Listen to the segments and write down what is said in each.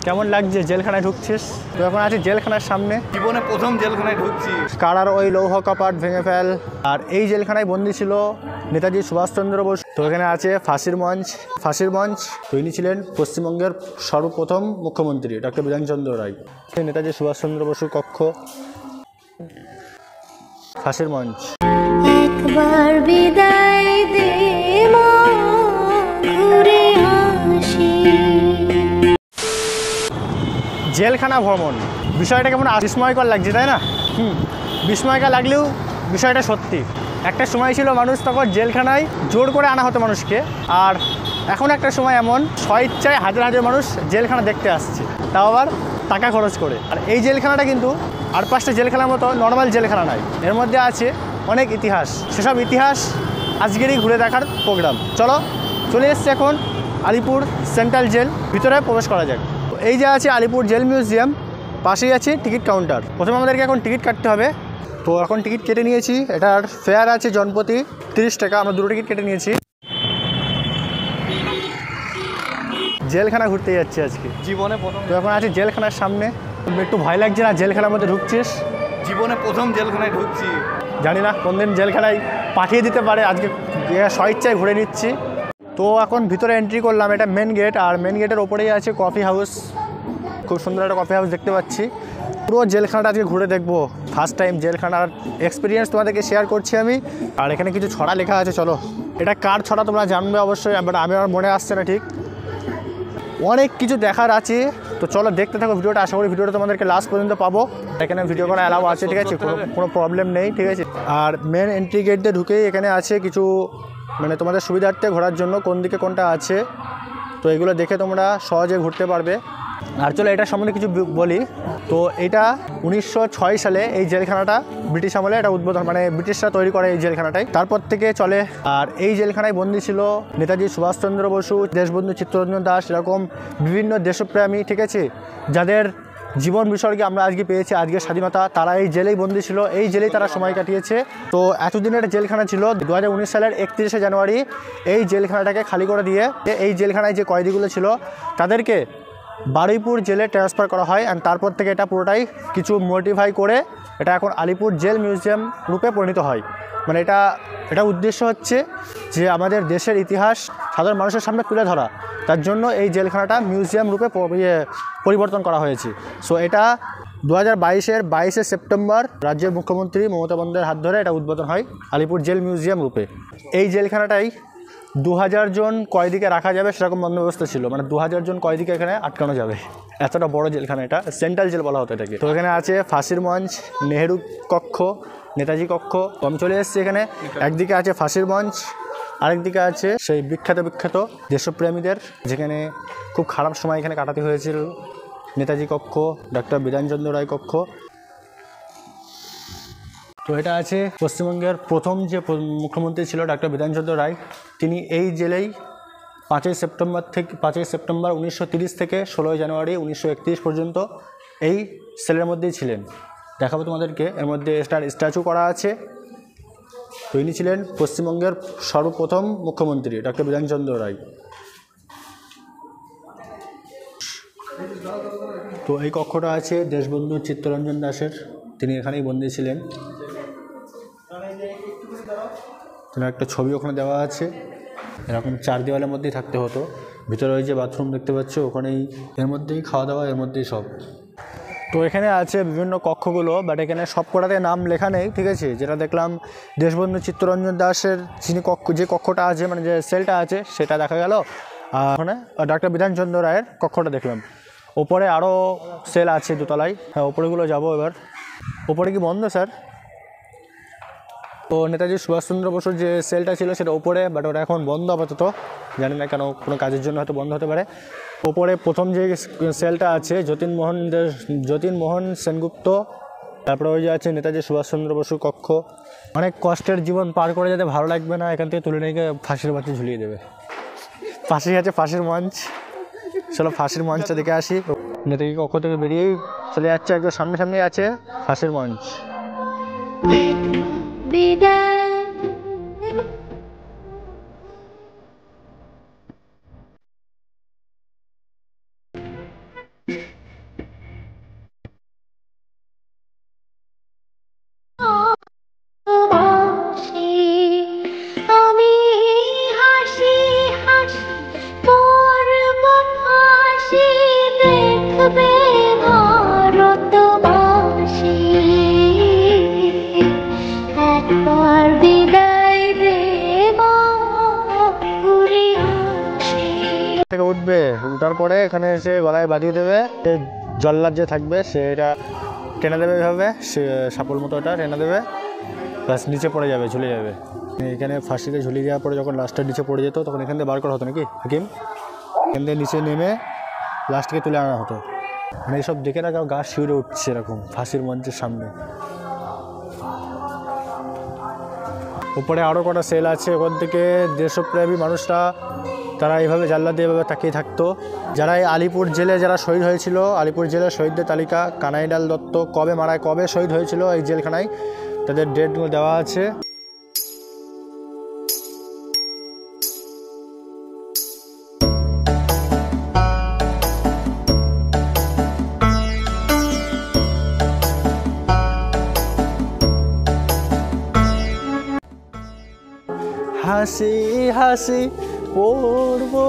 কেমন লাগছে জেলখানায় ঢুকছিস? তো এখন আছি জেলখানার সামনে, জীবনে প্রথম জেলখানায় ঢুকছি। কারার ওই লৌহ কপাট ভেঙে ফেল। আর এই জেলখানায় বন্দী ছিল নেতাজি সুভাষচন্দ্র বোস। তো এখানে আছে ফাঁসির মঞ্চ। তো ইনি ছিলেন পশ্চিমবঙ্গের সর্বপ্রথম মুখ্যমন্ত্রী ডক্টর বিধানচন্দ্র রায়। নেতাজি সুভাষচন্দ্র বসুর কক্ষ, ফাঁসির মঞ্চ। একবার বিদায় দে মা, ঘুরে আসি। জেলখানা ভ্রমণ বিষয়টা কেমন বিস্ময়কর লাগছে, তাই না? বিস্ময়কর লাগলেও বিষয়টা সত্যি। একটা সময় ছিল মানুষ তখন জেলখানায় জোর করে আনা হতো মানুষকে, আর এখন একটা সময় এমন স্বইচ্ছায় হাজার হাজার মানুষ জেলখানা দেখতে আসছে, তাও আবার টাকা খরচ করে। আর এই জেলখানাটা কিন্তু আর 5টা জেলখানার মতো নর্মাল জেলখানা নয়, এর মধ্যে আছে অনেক ইতিহাস। সেসব ইতিহাস আজকেরই ঘুরে দেখার প্রোগ্রাম। চলে এসছে এখন আলিপুর সেন্ট্রাল জেল, ভিতরে প্রবেশ করা যাক। এই যে আছে আলিপুর জেল মিউজিয়াম, পাশেই আছে টিকিট কাউন্টার। প্রথমে আমাদেরকে এখন টিকিট কাটতে হবে। তো এখন টিকিট কেটে নিয়েছি, এটার ফেয়ার আছে জনপ্রতি 30 টাকা। আমরা 2টো টিকিট কেটে নিয়েছি। জেলখানা ঘুরতে যাচ্ছি আজকে জীবনে প্রথম। তো এখন আছে জেলখানার সামনে। একটু ভয় লাগছে না জেলখানার মধ্যে ঢুকছিস? জীবনে প্রথম জেলখানায় ঢুকছি। জানি না কোন দিন জেলখানায় পাঠিয়ে দিতে পারে, আজকে স্বইচ্ছায় ঘুরে নিচ্ছি। তো এখন ভিতরে এন্ট্রি করলাম, এটা মেন গেট। আর মেন গেটের ওপরেই আছে কফি হাউস, খুব সুন্দর একটা কফি হাউস দেখতে পাচ্ছি। পুরো জেলখানাটা আজকে ঘুরে দেখবো, ফার্স্ট টাইম জেলখানার এক্সপিরিয়েন্স তোমাদেরকে শেয়ার করছি আমি। আর এখানে কিছু ছড়া লেখা আছে, চলো এটা কার ছড়া তোমরা জানবে অবশ্যই, বাট আমি আমার মনে আসছে না ঠিক। অনেক কিছু দেখার আছে, তো চলো দেখতে থাকো ভিডিওটা। আশা করি ভিডিওটা তোমাদেরকে লাস্ট পর্যন্ত পাবো। এখানে ভিডিও করা অ্যালাউ আছে, ঠিক আছে, কোনো প্রবলেম নেই, ঠিক আছে। আর মেন এন্ট্রি গেট দিয়ে ঢুকেই এখানে আছে কিছু মানে তোমাদের সুবিধার্থে ঘোরার জন্য কোন দিকে কোনটা আছে, তো এগুলো দেখে তোমরা সহজে ঘুরতে পারবে। আর চলো এটার সম্বন্ধে কিছু বলি। তো এটা 1906 সালে এই জেলখানাটা ব্রিটিশ আমলে এটা উদ্বোধন, মানে ব্রিটিশরা তৈরি করে এই জেলখানাটাই, তারপর থেকে চলে। আর এই জেলখানায় বন্দী ছিল নেতাজি সুভাষচন্দ্র বসু, দেশবন্ধু চিত্তরঞ্জন দাস, এরকম বিভিন্ন দেশপ্রেমী, ঠিক আছে, যাদের জীবন বিসর্গে আমরা আজকে পেয়েছি আজকের স্বাধীনতা, তারা এই জেলেই বন্দী ছিল, এই জেলেই তারা সময় কাটিয়েছে। তো এতদিনের জেলখানা ছিল, 2019 সালের 31শে জানুয়ারি এই জেলখানাটাকে খালি করে দিয়ে এই জেলখানায় যে কয়েদিগুলো ছিল তাদেরকে বারুইপুর জেলে ট্রান্সফার করা হয়। অ্যান্ড তারপর থেকে এটা পুরোটাই কিছু মডিফাই করে এটা এখন আলিপুর জেল মিউজিয়াম রূপে পরিণত হয়। মানে এটা উদ্দেশ্য হচ্ছে যে আমাদের দেশের ইতিহাস সাধারণ মানুষের সামনে তুলে ধরা, তার জন্য এই জেলখানাটা মিউজিয়াম রূপে পরিবর্তন করা হয়েছে। সো এটা 2022-এর 22শে সেপ্টেম্বর রাজ্যের মুখ্যমন্ত্রী মমতা বন্দ্যোপাধ্যায়ের হাত ধরে এটা উদ্বোধন হয় আলিপুর জেল মিউজিয়াম রূপে। এই জেলখানাটাই 2000 জন কয়েদিকে রাখা যাবে সেরকম বন্দোবস্ত ছিল, মানে 2000 জন কয়েদিকে এখানে আটকানো যাবে, এতটা বড় জেলখানা। এটা সেন্ট্রাল জেল বলা হতো এটাকে। তো এখানে আছে ফাঁসির মঞ্চ, নেহেরু কক্ষ, নেতাজি কক্ষ। আমি চলে এসেছি এখানে। একদিকে আছে ফাঁসির মঞ্চ, আরেকদিকে আছে সেই বিখ্যাত দেশপ্রেমীদের, যেখানে খুব খারাপ সময় এখানে কাটাতে হয়েছিল, নেতাজি কক্ষ, ডক্টর বিধানচন্দ্র রায় কক্ষ। তো এটা আছে পশ্চিমবঙ্গের প্রথম যে মুখ্যমন্ত্রী ছিল ডক্টর বিধানচন্দ্র রায়, তিনি এই জেলেই 5ই সেপ্টেম্বর 1930 থেকে 16ই জানুয়ারি 1931 পর্যন্ত এই সেলের মধ্যেই ছিলেন। দেখাবো তোমাদেরকে, এর মধ্যে স্ট্যাচু করা আছে। তো ইনি ছিলেন পশ্চিমবঙ্গের সর্বপ্রথম মুখ্যমন্ত্রী ডক্টর বিধানচন্দ্র রায়। তো এই কক্ষটা আছে দেশবন্ধু চিত্তরঞ্জন দাসের, তিনি এখানেই বন্দী ছিলেন। একটা ছবি ওখানে দেওয়া আছে, এরকম 4 দেওয়ালের মধ্যেই থাকতে হতো। ভিতরে ওই যে বাথরুম দেখতে পাচ্ছ, ওখানেই, এর মধ্যেই খাওয়া দাওয়া, এর মধ্যেই সব। তো এখানে আছে বিভিন্ন কক্ষগুলো, বাট এখানে সব কটাতে নাম লেখা নেই, ঠিক আছে। যেটা দেখলাম দেশবন্ধু চিত্তরঞ্জন দাসের যে কক্ষটা আছে, মানে যে সেলটা আছে সেটা দেখা গেল। আর ওখানে ডক্টর বিধানচন্দ্র রায়ের কক্ষটা দেখলাম। ওপরে আরও সেল আছে দোতলায়, হ্যাঁ ওপরেগুলো যাবো এবার। ওপরে কি বন্ধ স্যার? তো নেতাজি সুভাষচন্দ্র বসুর যে সেলটা ছিল সেটা ওপরে, বাট ওটা এখন বন্ধ আপাতত, জানি না কেন, কোনো কাজের জন্য হয়তো বন্ধ হতে পারে। ওপরে প্রথম যে সেলটা আছে যতীনমোহন সেনগুপ্ত, তারপরে ওই যে আছে নেতাজি সুভাষচন্দ্র বসুর কক্ষ। অনেক কষ্টের জীবন পার করে যেতে ভালো লাগবে না, এখান থেকে তুলে নিয়ে গিয়ে ফাঁসির মঞ্চে ঝুলিয়ে দেবে। পাশেই আছে ফাঁসির মঞ্চ, চলো ফাঁসির মঞ্চটা দেখে আসি। নেতাজি কক্ষ থেকে বেরিয়েই চলে যাচ্ছে, একদম সামনে আছে ফাঁসির মঞ্চ। থেকে উঠবে, উঠার পরে এখানে এসে গলায় বাঁধিয়ে দেবে, জল্লাদ যে থাকবে সেটা টেনে দেবে, এইভাবে সে সাপোর মতো ওটা টেনে দেবে, প্লাস নিচে পড়ে যাবে, ঝুলে যাবে। এখানে ফাঁসিতে ঝুলিয়ে যাওয়ার পরে যখন লাস্টটা নিচে পড়ে যেত তখন এখান থেকে বার করা হতো নাকি হাকিম, এখান থেকে নিচে নেমে লাস্টকে তুলে আনা হতো। মানে এইসব দেখে না কেউ গা শিউরে উঠছে এরকম ফাঁসির মঞ্চের সামনে। উপরে আরও কটা সেল আছে, ওখান থেকে দেশপ্রেমী মানুষরা তারা এইভাবে জানলা দিয়ে এভাবে তাকিয়ে থাকতো। যারা এই আলিপুর জেলে যারা শহীদ হয়েছিল, আলিপুর জেলের শহীদদের তালিকা, কানাইলাল দত্ত কবে মারা, কবে শহীদ হয়েছিল এই জেলখানায়, তাদের ডেটগুলো দেওয়া আছে। হাসি হাসি পড়বো,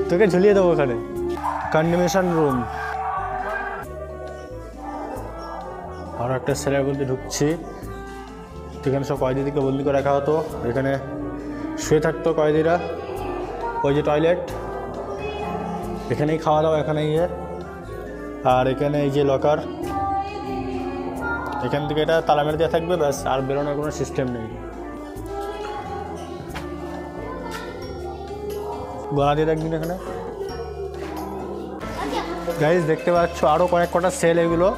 তোকে ঝুলিয়ে দেবো ওখানে। কন্ডেমনেশন রুম, আর একটা সেলের মধ্যে ঢুকছি। এখানে সব কয়েদিদেরকে বন্দি করে রাখা হতো, এখানে শুয়ে থাকতো কয়েদিরা। ওই যে টয়লেট, এখানেই খাওয়া দাওয়া, এখানেই আর এখানে এই যে লকার, এখান থেকে এটা তালা মেরে দেওয়া থাকবে, ব্যাস, আর বেরোনোর কোনো সিস্টেম নেই। গলা দিয়ে দেখবেন এখানে গাইজ দেখতে পাচ্ছ আরও কয়েক কটা সেল, এগুলো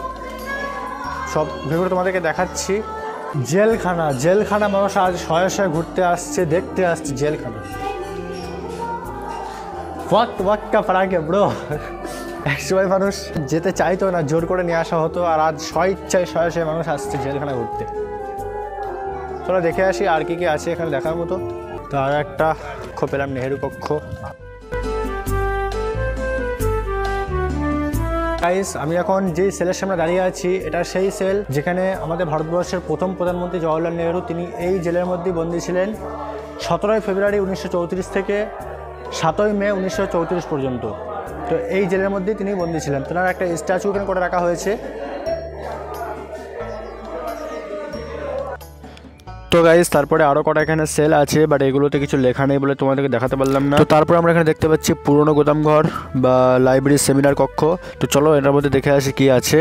সব ভেবে তোমাদেরকে দেখাচ্ছি। জেলখানা, জেলখানা মানুষ আজ শয়ে শয়ে ঘুরতে আসছে, দেখতে আসছে জেলখানা। ওয়াক্কা পাড়াকে ব্রো, একসময় মানুষ যেতে চাইতো না, জোর করে নিয়ে আসা হতো, আর আজ স্বইচ্ছায় শয়ে শয়ে মানুষ আসছে জেলখানা ঘুরতে। চলো দেখে আসি আর কি কি আছে এখানে দেখার মতো। তো আর একটা কক্ষ পেলাম, নেহেরু কক্ষ। গাইস আমি এখন যেই সেলের সামনে দাঁড়িয়ে আছি, এটা সেই সেল যেখানে আমাদের ভারতবর্ষের প্রথম প্রধানমন্ত্রী জওহরলাল নেহেরু, তিনি এই জেলের মধ্যেই বন্দী ছিলেন 17 ফেব্রুয়ারি 1934 থেকে 7 মে 1934 পর্যন্ত। তো এই জেলের মধ্যেই তিনি বন্দী ছিলেন। তেনার একটা স্ট্যাচু এখানে করে রাখা হয়েছে। তো গাইস তারপরে আরও কটা এখানে সেল আছে, বাট এগুলোতে কিছু লেখা নেই বলে তোমাদেরকে দেখাতে পারলাম না। তো তারপর আমরা এখানে দেখতে পাচ্ছি পুরনো গোদামঘর বা লাইব্রেরি সেমিনার কক্ষ। তো চলো এটার মধ্যে দেখে আসি কি আছে।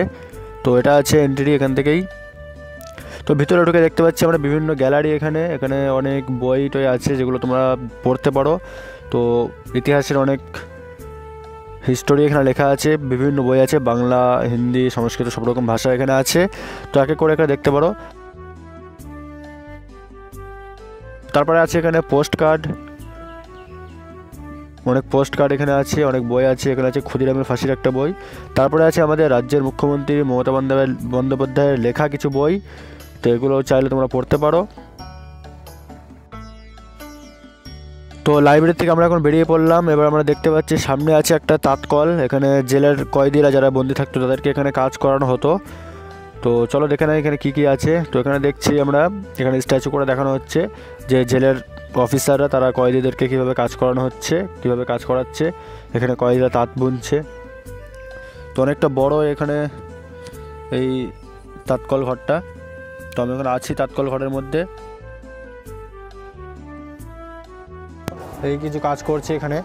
তো এটা আছে এন্ট্রি এখান থেকেই। তো ভিতরে ঢুকে দেখতে পাচ্ছি আমরা বিভিন্ন গ্যালারি, এখানে এখানে অনেক বই টই আছে যেগুলো তোমরা পড়তে পারো। তো ইতিহাসের অনেক হিস্টোরি এখানে লেখা আছে, বিভিন্ন বই আছে, বাংলা, হিন্দি, সংস্কৃত সব রকম ভাষা এখানে আছে। তো এক এক করে এখানে দেখতে পারো। তারপরে আছে এখানে পোস্ট কার্ড, অনেক পোস্ট কার্ড এখানে আছে, অনেক বই আছে। এখানে আছে ক্ষুদিরামের ফাঁসির একটা বই। তারপরে আছে আমাদের রাজ্যের মুখ্যমন্ত্রী মমতা বন্দ্যোপাধ্যায়ের লেখা কিছু বই। তো এগুলো চাইলে তোমরা পড়তে পারো। তো লাইব্রেরি থেকে আমরা এখন বেরিয়ে পড়লাম। এবার আমরা দেখতে পাচ্ছি সামনে আছে একটা তাঁতকল, এখানে জেলের কয়েদিরা যারা বন্দি থাকতো তাদেরকে এখানে কাজ করানো হতো। তো চলো দেখে নেই এখানে কী কী আছে। তো এখানে দেখছি আমরা এখানে স্ট্যাচু করে দেখানো হচ্ছে যে জেলের অফিসাররা তারা কয়েদিদেরকে কীভাবে কাজ করানো হচ্ছে, কীভাবে কাজ করাচ্ছে। এখানে কয়েদিরা তাঁত বুনছে। তো অনেকটা বড় এখানে এই তাঁতকল ঘরটা। তো আমি এখন আছি তাঁতকল ঘরের মধ্যে। এই কিছু কাজ করছে এখানে,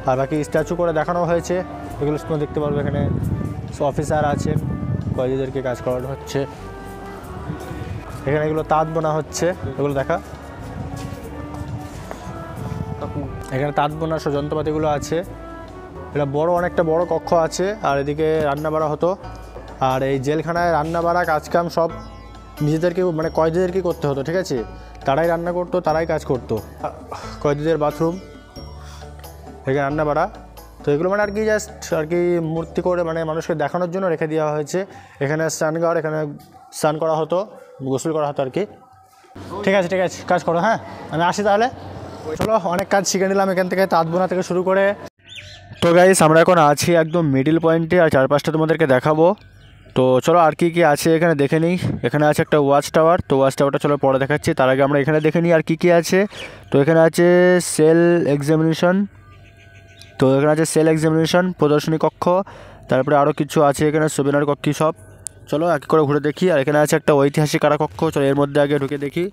আর বাকি স্ট্যাচু করে দেখানো হয়েছে, এগুলো তোমরা দেখতে পারবে। এখানে অফিসার আছেন, কয়েদিদেরকে কাজ করানো হচ্ছে। এখানে এগুলো তাঁত বোনা হচ্ছে, এগুলো দেখা। এখানে তাঁত বোনার সব যন্ত্রপাতিগুলো আছে। এটা বড়, অনেকটা বড় কক্ষ আছে। আর এদিকে রান্না বাড়া হতো। আর এই জেলখানায় রান্না বাড়া কাজকাম সব নিজেদেরকে মানে কয়েদিদেরকেই করতে হতো, ঠিক আছে। তারাই রান্না করতো, তারাই কাজ করতো। কয়েদিদের বাথরুম, এখানে রান্না বাড়া। তো এগুলো মানে আর কি জাস্ট আর কি মূর্তি করে মানে মানুষকে দেখানোর জন্য রেখে দেওয়া হয়েছে। এখানে স্নানঘর, এখানে স্নান করা হতো, গোসল করা হতো আর কি। ঠিক আছে ঠিক আছে, কাজ করো। হ্যাঁ আমি আসি তাহলে। চলো অনেক কাজ শিখে নিলাম এখান থেকে, তাঁত বোনা থেকে শুরু করে। তো গাইস আমরা এখন আছি একদম মিডিল পয়েন্টে, আর চারপাশটা তোমাদেরকে দেখাবো। তো চলো আর কি কি আছে এখানে দেখে নিই। এখানে আছে একটা ওয়াচ টাওয়ার। তো ওয়াচ টাওয়ারটা চলো পরে দেখাচ্ছি, তার আগে আমরা এখানে দেখে নিই আর কি কি আছে। তো এখানে আছে সেল এক্সামিনেশন। তো এখানে আছে সেল এক্সামিনেশন প্রদর্শনী কক্ষ। তারপরে আরও কিছু আছে এখানে সেমিনার কক্ষ সব। চলো এক করে ঘুরে দেখি। আর এখানে আছে একটা ঐতিহাসিক কারাকক্ষ। চলো এর মধ্যে আগে ঢুকে দেখি।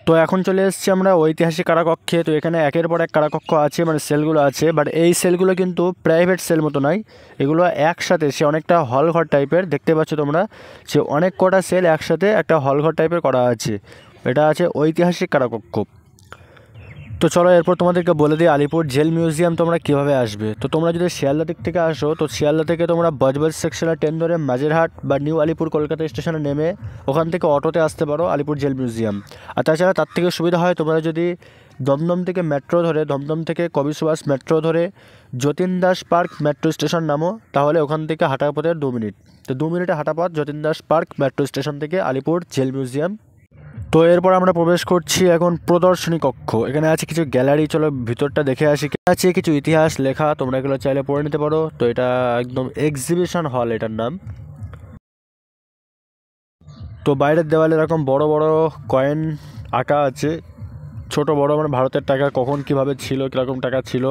তো এখন চলে এসেছি আমরা ঐতিহাসিক কারাকক্ষে। তো এখানে একের পর এক কারাকক্ষ আছে, মানে সেলগুলো আছে, বাট এই সেলগুলো কিন্তু প্রাইভেট সেল মতো নয়, এগুলো একসাথে সে অনেকটা হল ঘর টাইপের দেখতে পাচ্ছ তোমরা, যে অনেক কটা সেল একসাথে একটা হল ঘর টাইপের করা আছে। এটা আছে ঐতিহাসিক কারাকক্ষ। তো চলো এরপর তোমাদেরকে বলে দিই আলিপুর জেল মিউজিয়াম তোমরা কীভাবে আসবে। তো তোমরা যদি শিয়ালদা দিক থেকে আসো, তো শিয়ালদা থেকে তোমরা বজবজ সেকশনের ট্রেন ধরে মাঝেরহাট বা নিউ আলিপুর কলকাতা স্টেশনে নেমে ওখান থেকে অটোতে আসতে পারো আলিপুর জেল মিউজিয়াম। আর তাছাড়া তার থেকে সুবিধা হয় তোমরা যদি দমদম থেকে মেট্রো ধরে, দমদম থেকে কবি সুভাষ মেট্রো ধরে Jatin Das park metro station নামো, তাহলে ওখান থেকে হাঁটা পথে 2 মিনিট। তো 2 মিনিটে হাঁটা পথ Jatin Das park metro station থেকে আলিপুর জেল মিউজিয়াম। তো এরপর আমরা প্রবেশ করছি এখন প্রদর্শনী কক্ষ। এখানে আছে কিছু গ্যালারি, চলো ভিতরটা দেখে আসি। আছে কিছু ইতিহাস লেখা, তোমরা এগুলো চাইলে পড়ে নিতে পারো। তো এটা একদম এক্সিবিশন হল এটার নাম। তো বাইরের দেওয়ালে এরকম বড় বড় কয়েন আঁকা আছে, ছোট বড়, মানে ভারতের টাকা কখন কিভাবে ছিল, কীরকম টাকা ছিল,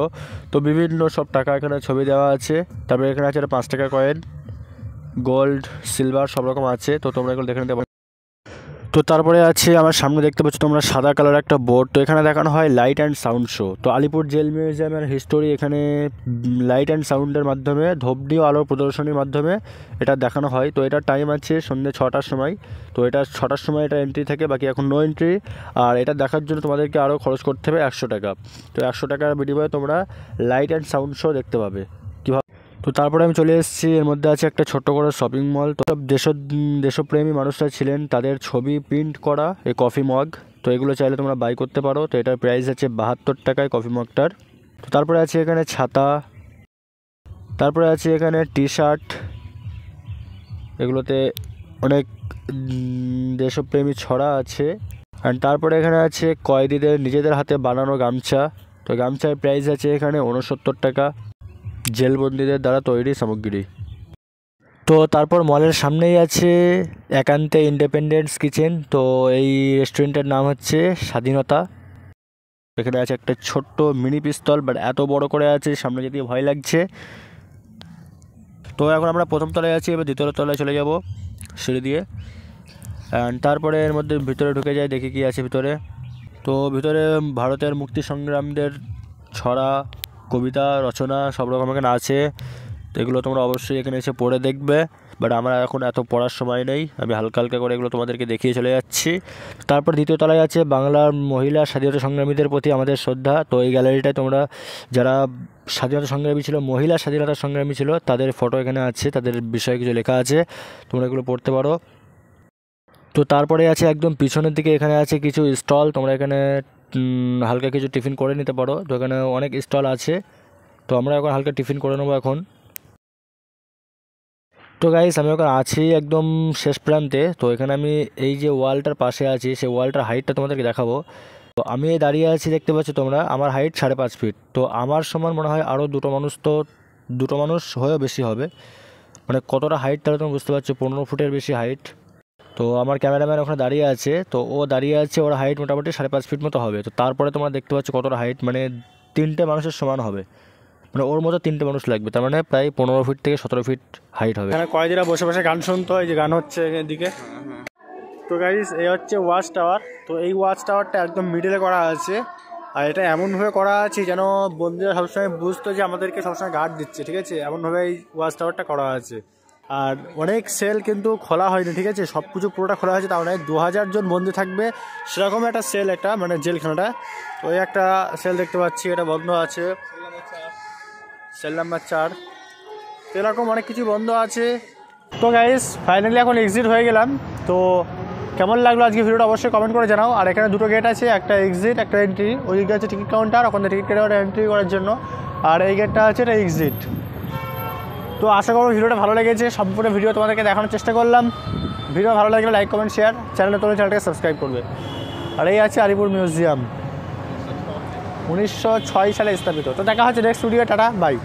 তো বিভিন্ন সব টাকা এখানে ছবি দেওয়া আছে। তারপরে এখানে আছে একটা 5 টাকা কয়েন, গোল্ড সিলভার সব রকম আছে। তো তোমরা এগুলো দেখে নিতে পারো। তো তারপরে আছে আমার সামনে দেখতে পাচ্ছ তোমরা সাদা কালার একটা বোর্ড। তো এখানে দেখানো হয় লাইট অ্যান্ড সাউন্ড শো। তো আলিপুর জেল মিউজিয়ামের হিস্টোরি এখানে লাইট অ্যান্ড সাউন্ডের মাধ্যমে, ধূপডি ও আলোর প্রদর্শনীর মাধ্যমে এটা দেখানো হয়। তো এটার টাইম আছে সন্ধ্যে 6টার সময়। তো এটা 6টার সময় এটা এন্ট্রি থাকে, বাকি এখন নো এন্ট্রি। আর এটা দেখার জন্য তোমাদেরকে আরও খরচ করতে হবে 100 টাকা। তো 100 টাকার বিনিময়ে তোমরা লাইট অ্যান্ড সাউন্ড শো দেখতে পাবে কীভাবে। তো তারপরে আমি চলে এসেছি, এর মধ্যে আছে একটা ছোট্ট করে শপিং মল। তো সব দেশপ্রেমী মানুষরা ছিলেন, তাদের ছবি প্রিন্ট করা এই কফি মগ। তো এগুলো চাইলে তোমরা বাই করতে পারো। তো এটার প্রাইস আছে 72 টাকায় কফি মগটার। তো তারপরে আছে এখানে ছাতা, তারপরে আছে এখানে টি শার্ট, এগুলোতে অনেক দেশপ্রেমী ছড়া আছে। অ্যান্ড তারপরে এখানে আছে কয়েদিদের নিজেদের হাতে বানানো গামছা। তো গামছার প্রাইস আছে এখানে 69 টাকা, জেলবন্দীদের দ্বারা তৈরি সামগ্রী। তো তারপর মলের সামনেই আছে একান্তে ইন্ডিপেন্ডেন্স কিচেন। তো এই রেস্টুরেন্টের নাম হচ্ছে স্বাধীনতা। এখানে আছে একটা ছোট্ট মিনি পিস্তল, বাট এত বড় করে আছে সামনে যেতে ভয় লাগছে। তো এখন আমরা প্রথম তলায় আছি, এবার দ্বিতীয় তলায় চলে যাব সিঁড়ি দিয়ে। অ্যান্ড তারপরে এর মধ্যে ভিতরে ঢুকে যাই, দেখি কি আছে ভিতরে। তো ভিতরে ভারতের মুক্তি সংগ্রামদের ছড়া, কবিতা, রচনা সব রকম এখানে আছে। তো এগুলো তোমরা অবশ্যই এখানে এসে পড়ে দেখবে, বাট আমার এখন এত পড়ার সময় নেই, আমি হালকা হালকা করে এগুলো তোমাদেরকে দেখিয়ে চলে যাচ্ছি। তারপর দ্বিতীয় তলায় আছে বাংলার মহিলা স্বাধীনতা সংগ্রামীদের প্রতি আমাদের শ্রদ্ধা। তো এই গ্যালারিটায় তোমরা যারা স্বাধীনতা সংগ্রামী ছিল, মহিলা স্বাধীনতা সংগ্রামী ছিল, তাদের ফটো এখানে আছে, তাদের বিষয়ে কিছু লেখা আছে, তোমরা এগুলো পড়তে পারো। তো তারপরে আছে একদম পিছনের দিকে, এখানে আছে কিছু স্টল, তোমরা এখানে হালকা কিছু টিফিন করে নিতে পারো। তো এখানে অনেক স্টল আছে, তো আমরা এখন হালকা টিফিন করে নেবো এখন। তো গাইস আমি ওখানে আছি একদম শেষ প্রান্তে। তো এখানে আমি এই যে ওয়ালটার পাশে আছি, সেই ওয়ালটার হাইটটা তোমাদেরকে দেখাবো। তো আমি দাঁড়িয়ে আছি, দেখতে পাচ্ছ তোমরা, আমার হাইট 5.5 ফিট। তো আমার সমান মনে হয় আরও দুটো মানুষ হয়েও বেশি হবে। মানে কতটা হাইট তাহলে তুমি বুঝতে পারছো, 15 ফুটের বেশি হাইট। তো আমার ক্যামেরাম্যান ওখানে দাঁড়িয়ে আছে, তো ও দাঁড়িয়ে আছে, ওর হাইট মোটামুটি 5.5 ফিট মতো হবে। তো তারপরে তোমরা দেখতে পাচ্ছ কতটা হাইট, মানে 3টে মানুষের সমান হবে, মানে ওর মতো 3টে মানুষ লাগবে, তার মানে প্রায় 15 ফিট থেকে 17 ফিট হাইট হবে। এখানে কয়েদিরা বসে বসে গান শুনতো, এই যে গান হচ্ছে এদিকে। তো গাইস এই হচ্ছে ওয়াচ টাওয়ার। তো এই ওয়াচ টাওয়ারটা একদম মিডিলে করা আছে, আর এটা এমনভাবে করা আছে যেন বন্ধুরা সবসময় বুঝতো যে আমাদেরকে সবসময় গার্ড দিচ্ছে, ঠিক আছে, এমনভাবে এই ওয়াচ টাওয়ারটা করা আছে। আর অনেক সেল কিন্তু খোলা হয়নি, ঠিক আছে, সব কিছু পুরোটা খোলা হয়েছে, তার মানে 2000 জন বন্দি থাকবে সেরকম একটা সেল, একটা মানে জেলখানাটা। তো এই একটা সেল দেখতে পাচ্ছি, এটা বন্ধ আছে, সেল নাম্বার 4। তো এরকম অনেক কিছু বন্ধ আছে। তো গাইস ফাইনালি এখন এক্সিট হয়ে গেলাম। তো কেমন লাগলো আজকে ভিডিওটা অবশ্যই কমেন্ট করে জানাও। আর এখানে 2টো গেট আছে, একটা এক্সিট একটা এন্ট্রি। ওই দিকে আছে টিকিট কাউন্টার, ওখানে টিকিট কেটে এন্ট্রি করার জন্য, আর এই গেটটা আছে এটা এক্সিট। তো আশা করবো ভিডিওটা ভালো লেগেছে, সম্পূর্ণ ভিডিও তোমাদেরকে দেখানোর চেষ্টা করলাম। ভিডিও ভালো লাগলে লাইক কমেন্ট শেয়ার, চ্যানেলটাকে সাবস্ক্রাইব করবে। আর এই আছে আলিপুর মিউজিয়াম, 1906 সালে স্থাপিত। তো দেখা হচ্ছে নেক্সট ভিডিও, টাটা বাই।